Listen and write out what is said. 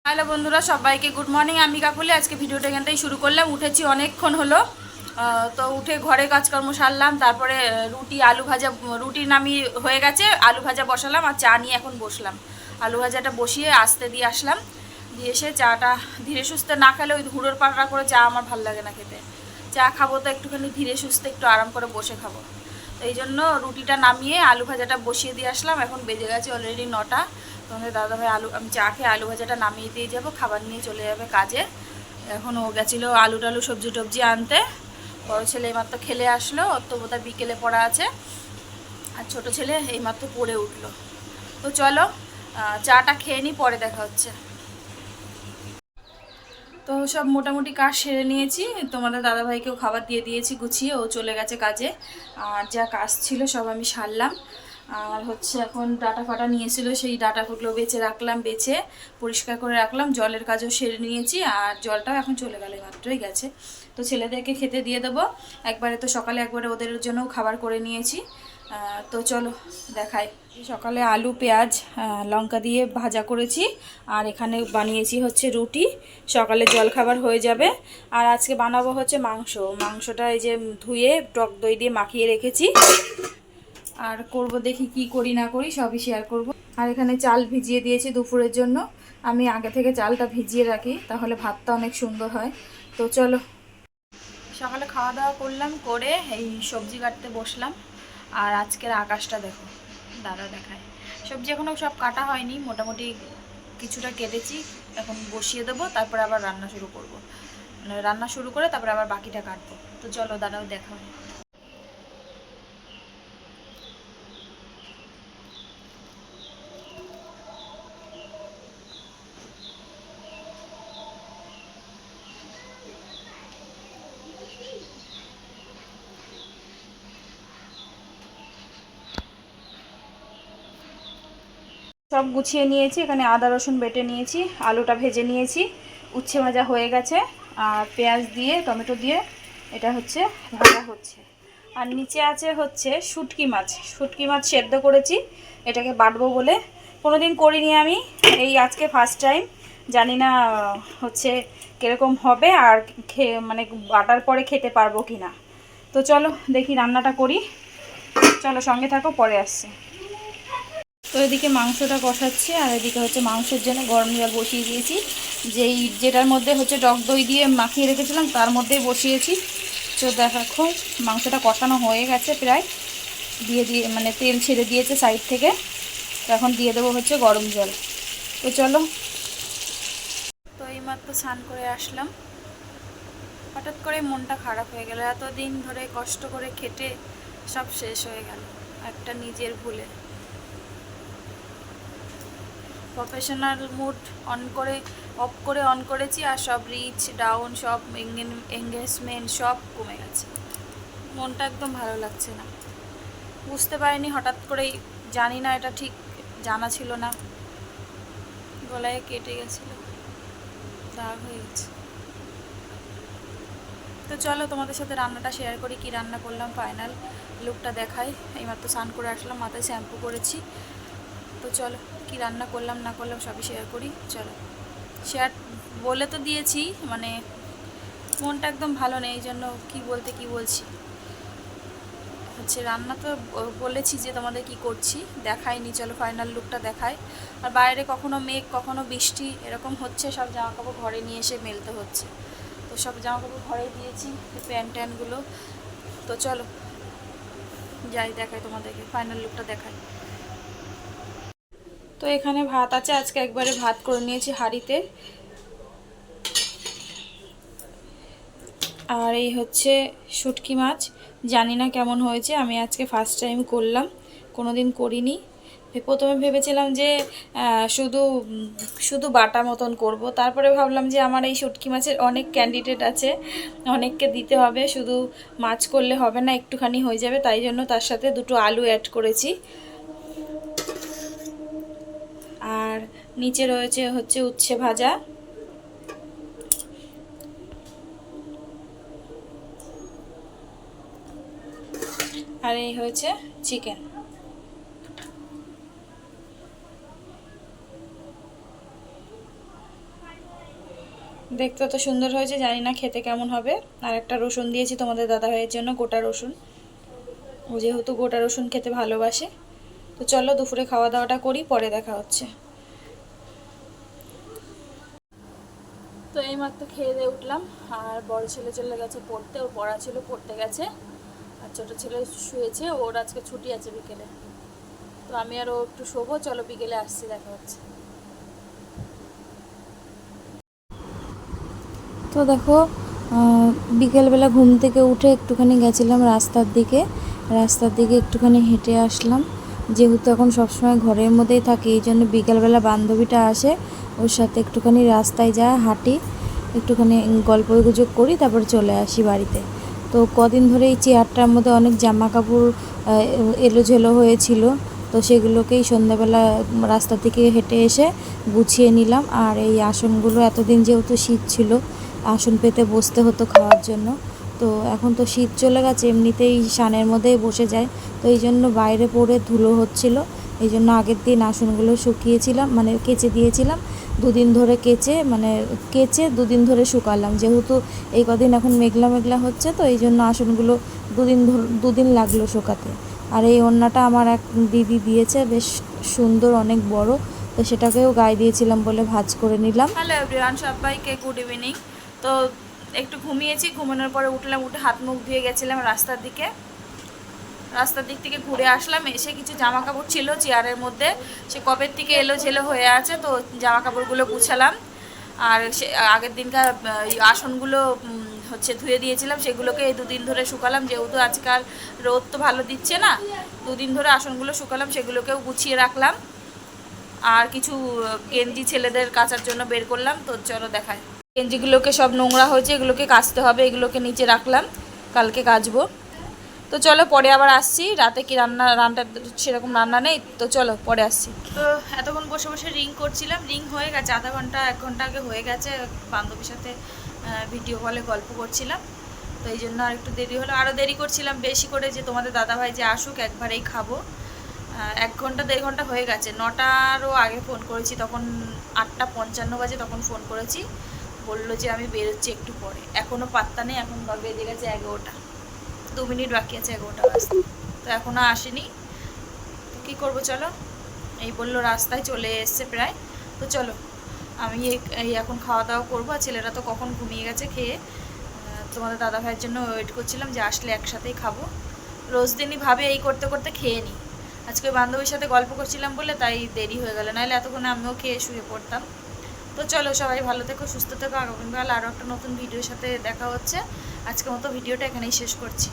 Hello বন্ধুরা, সবাইকে good morning. আমি কাকুলি আজকে ভিডিওটা এখান থেকেই শুরু করলাম। উঠেছি অনেকক্ষণ হলো, তো উঠে ঘরে কাজকর্ম সারলাম। তারপরে রুটি আলু ভাজা, রুটি নামিয়ে হয়ে গেছে, আলু ভাজা বসালাম আর চা নিয়ে এখন বসলাম। আলু ভাজাটা বসিয়ে আসতে দিয়ে আসলাম, দিয়ে এসে চাটা ধীরে সুস্থে না খেলে ওই হুড়োর পাড়া করে চা আমার ভালো লাগে না খেতে। চা খাবো তো একটুখানি ধীরে সুস্থে একটু আরাম করে বসে খাবো। তো এই জন্য রুটিটা নামিয়ে আলু ভাজাটা বসিয়ে দিয়ে আসলাম। এখন বেজে গেছে অলরেডি 9টা। তোমাদের দাদাভাই আমি চা খেয়ে আলু ভাজাটা নামিয়ে দিয়ে যাব, খাবার নিয়ে চলে যাবে কাজে। এখন ও গেছিলো আলু টালু সবজি টবজি আনতে। বড় ছেলে এইমাত্র খেলে আসলো, ওর তো বোধহয় বিকেলে পড়া আছে। আর ছোটো ছেলে এইমাত্র পড়ে উঠলো। তো চলো চাটা খেয়ে নিই, পরে দেখা হচ্ছে। তো সব মোটামুটি কাজ সেরে নিয়েছি, তোমাদের দাদাভাইকেও খাবার দিয়ে দিয়েছি গুছিয়ে, ও চলে গেছে কাজে। আর যা কাজ ছিল সব আমি সারলাম। আর হচ্ছে এখন ডাটা ফাটা নিয়েছিল, সেই ডাটাগুলো বেছে রাখলাম, বেছে পরিষ্কার করে রাখলাম। জলের কাজও সেরে নিয়েছি, আর জলটাও এখন চলে গেলে মাত্রই গেছে। তো ছেলেদেরকে খেতে দিয়ে দেবো একবারে। তো সকালে একবারে ওদের জন্যও খাবার করে নিয়েছি। তো চলো দেখাই। সকালে আলু পেঁয়াজ লঙ্কা দিয়ে ভাজা করেছি, আর এখানে বানিয়েছি হচ্ছে রুটি। সকালে জলখাবার হয়ে যাবে। আর আজকে বানাবো হচ্ছে মাংসটা এই যে ধুয়ে টক দই দিয়ে মাখিয়ে রেখেছি। আর করব, দেখি কি করি না করি সবই শেয়ার করব। আর এখানে চাল ভিজিয়ে দিয়েছি দুপুরের জন্য। আমি আগে থেকে চালটা ভিজিয়ে রাখি, তাহলে ভাতটা অনেক সুন্দর হয়। তো চলো, সকালে খাওয়া দাওয়া করলাম, করে এই সবজি কাটতে বসলাম। আর আজকের আকাশটা দেখো, দাদা দেখায়। সবজি এখনও সব কাটা হয়নি, মোটামুটি কিছুটা কেটেছি। এখন বসিয়ে দেবো, তারপরে আবার রান্না শুরু করব। মানে রান্না শুরু করে তারপরে আবার বাকিটা কাটবো। তো চলো দাদাও দেখা হয়। সব গুছিয়ে নিয়েছি, এখানে আদা রসুন বেটে নিয়েছি, আলুটা ভেজে নিয়েছি, উচ্ছে ভাজা হয়ে গেছে। আর পেঁয়াজ দিয়ে টমেটো দিয়ে এটা হচ্ছে ভাজা হচ্ছে। আর নিচে আছে হচ্ছে শুটকি মাছ সেদ্ধ করেছি, এটাকে বাটবো বলে। কোনোদিন করিনি আমি, এই আজকে ফার্স্ট টাইম। জানি না হচ্ছে কীরকম হবে, আর মানে বাটার পরে খেতে পারবো কি না। তো চলো দেখি রান্নাটা করি, চলো সঙ্গে থাকো, পরে আসছি। তো এদিকে মাংসটা কষাচ্ছি, আর এদিকে হচ্ছে মাংসের জন্য গরম জল বসিয়ে দিয়েছি। যেটার মধ্যে হচ্ছে টক দই দিয়ে মাখিয়ে রেখেছিলাম তার মধ্যেই বসিয়েছি। তো দেখো মাংসটা কষানো হয়ে গেছে প্রায়, দিয়ে মানে তেল ছেড়ে দিয়েছে সাইড থেকে। তো এখন দিয়ে দেবো হচ্ছে গরম জল। তো চলো। তো এইমাত্র স্নান করে আসলাম, হঠাৎ করে মনটা খারাপ হয়ে গেল। এতদিন ধরে কষ্ট করে খেটে সব শেষ হয়ে গেল একটা নিজের ভুলে। প্রফেশনাল মুড অফ করে অন করেছি, আর সব রিচ ডাউন, সব এঙ্গেজমেন্ট সব কমে গেছে। মনটা একদম ভালো লাগছে না। বুঝতে পারিনি, হঠাৎ করেই, জানি না, এটা ঠিক জানা ছিল না। গলায় কেটে গেছিল, দাগ হয়ে গেছে। তো চলো তোমাদের সাথে রান্নাটা শেয়ার করি, কি রান্না করলাম, ফাইনাল লুকটা দেখাই। এইমাত্র স্নান করে আসলাম, মাথায় শ্যাম্পু করেছি। তো চলো কি রান্না করলাম না করলাম সবই শেয়ার করি। চলো শেয়ার বলে তো দিয়েছি, মানে মনটা একদম ভালো নেই, এই জন্য কী বলতে কি বলছি হচ্ছে। রান্না তো বলেছি যে তোমাদের কি করছি দেখাইনি, চলো ফাইনাল লুকটা দেখাই। আর বাইরে কখনো মেঘ কখনো বৃষ্টি এরকম হচ্ছে, সব জামাকাপড় ঘরে নিয়ে এসে মেলতে হচ্ছে। তো সব জামাকাপড় ঘরে দিয়েছি, প্যান্ট ট্যান্টগুলো। তো চলো যাই দেখাই তোমাদেরকে, ফাইনাল লুকটা দেখাই। তো এখানে ভাত আছে, আজকে একবারে ভাত করে নিয়েছি হাঁড়িতে। আর এই হচ্ছে শুটকি মাছ, জানি না কেমন হয়েছে, আমি আজকে ফার্স্ট টাইম করলাম, কোনো দিন করিনি। প্রথমে ভেবেছিলাম যে শুধু শুধু বাটা মতন করব, তারপরে ভাবলাম যে আমার এই শুটকি মাছের অনেক ক্যান্ডিডেট আছে, অনেককে দিতে হবে, শুধু মাছ করলে হবে না, একটুখানি হয়ে যাবে, তাই জন্য তার সাথে দুটো আলু অ্যাড করেছি। আর নিচে রয়েছে হচ্ছে উচ্ছে ভাজা। আর এই হয়েছে চিকেন। দেখতে তো সুন্দর হয়েছে, জানি না খেতে কেমন হবে। আর একটা রসুন দিয়েছি তোমাদের দাদাভাইয়ের জন্য, গোটা রসুন, ও যেহেতু গোটা রসুন খেতে ভালোবাসে। তো চলো দুপুরে খাওয়া দাওয়াটা করি, পরে দেখা হচ্ছে। তো এইমাত্র খেয়ে দিয়ে উঠলাম, আর বড় ছেলে চলে গেছে পড়তে, ওর পড়া ছিল পড়তে গেছে। আর ছোটো ছেলে শুয়েছে, ওর আজকে ছুটি আছে বিকেলে। তো আমি আর ও একটু শোবো, চলো বিকেলে আসছি, দেখা হচ্ছে। তো দেখো বিকেলবেলা ঘুম থেকে উঠে একটুখানি গেছিলাম রাস্তার দিকে একটুখানি হেঁটে আসলাম। যেহেতু এখন সবসময় ঘরের মধ্যেই থাকি, এই জন্য বিকেলবেলা বান্ধবীটা আসে, ওর সাথে একটুখানি রাস্তায় যায় হাঁটি, একটুখানি গল্প গুজব করি, তারপর চলে আসি বাড়িতে। তো কদিন ধরে এই চেয়ারটার মধ্যে অনেক জামা কাপড় এলোঝেলো হয়েছিল, তো সেগুলোকেই সন্ধ্যাবেলা রাস্তা থেকে হেঁটে এসে গুছিয়ে নিলাম। আর এই আসনগুলো এতদিন যেহেতু শীত ছিল, আসন পেতে বসতে হতো খাওয়ার জন্য, তো এখন তো শীত চলে গেছে, এমনিতেই সানের মধ্যেই বসে যায়। তো এই জন্য বাইরে পড়ে ধুলো হচ্ছিল, এই জন্য আগের দিন আসনগুলো শুকিয়েছিলাম, মানে কেচে দিয়েছিলাম। দুদিন ধরে কেচে দুদিন ধরে শুকালাম, যেহেতু এই কদিন এখন মেঘলা মেঘলা হচ্ছে, তো এই জন্য আসনগুলো দুদিন লাগলো শুকাতে। আর এই ওড়নাটা আমার এক দিদি দিয়েছে, বেশ সুন্দর, অনেক বড়, তো সেটাকেও গায়ে দিয়েছিলাম বলে ভাঁজ করে নিলাম। হ্যালো এভরিওয়ান, সবাইকে গুড ইভিনিং। তো একটু ঘুমিয়েছি, ঘুমানোর পরে উঠে হাত মুখ ধুয়ে গেছিলাম রাস্তার দিক থেকে ঘুরে আসলাম। এসে কিছু জামা কাপড় ছিল চেয়ারের মধ্যে, সে কবের থেকে এলোঝেলো হয়ে আছে, তো জামা কাপড়গুলো গুছালাম। আর সে আগের দিনকার আসনগুলো ধুয়ে দিয়েছিলাম, সেগুলোকে এই দুদিন ধরে শুকালাম, যেহেতু আজকাল রোদ তো ভালো দিচ্ছে না। দুদিন ধরে আসনগুলো শুকালাম, সেগুলোকেও গুছিয়ে রাখলাম। আর কিছু গেঞ্জি ছেলেদের কাচার জন্য বের করলাম, তো চলো দেখায়। গেঞ্জিগুলোকে সব নোংরা হয়েছে, এগুলোকে কাচতে হবে, এগুলোকে নিচে রাখলাম, কালকে কাচবো। তো চলো পরে আবার আসছি। রাতে কি রান্না সেরকম রান্না নেই, তো চলো পরে আসছি। তো এতক্ষণ বসে বসে রিং করছিলাম, রিং হয়ে গেছে, আধা ঘন্টা 1 ঘন্টা আগে হয়ে গেছে। বান্ধবীর সাথে ভিডিও কলে গল্প করছিলাম, তো এই জন্য আর একটু দেরি হলো। আরও দেরি করছিলাম বেশি করে, যে তোমাদের দাদাভাই যে আসুক একবারেই খাবো। 1 ঘন্টা 1.5 ঘন্টা হয়ে গেছে। 9টারও আগে ফোন করেছি, তখন 8:55 বাজে, তখন ফোন করেছি, বললো যে আমি বেরোচ্ছি একটু পরে। এখনও পাত্তা নেই, এখন বেজে গেছে 11টা, 2 মিনিট বাকি আছে 11টা বাজতে, তো এখনও আসেনি। তো কী করবো, চলো। এই বললো রাস্তায় চলে এসছে প্রায়, তো চলো আমি এই এখন খাওয়া দাওয়া করবো। আর ছেলেরা তো কখন ঘুমিয়ে গেছে খেয়ে। তোমাদের দাদা ভাইয়ের জন্য ওয়েট করছিলাম, যে আসলে একসাথেই খাবো। রোজ দিনই ভাবে এই করতে করতে খেয়ে নিই। আজকে বান্ধবীর সাথে গল্প করছিলাম বলে তাই দেরি হয়ে গেল, নাহলে এতক্ষণে আমিও খেয়ে শুয়ে পড়তাম। তো চলো সবাই ভালো থেকো, সুস্থ থেকো। আগামীকাল আরও একটা নতুন ভিডিওর সাথে দেখা হচ্ছে। আজকের মতো ভিডিওটা এখানেই শেষ করছি।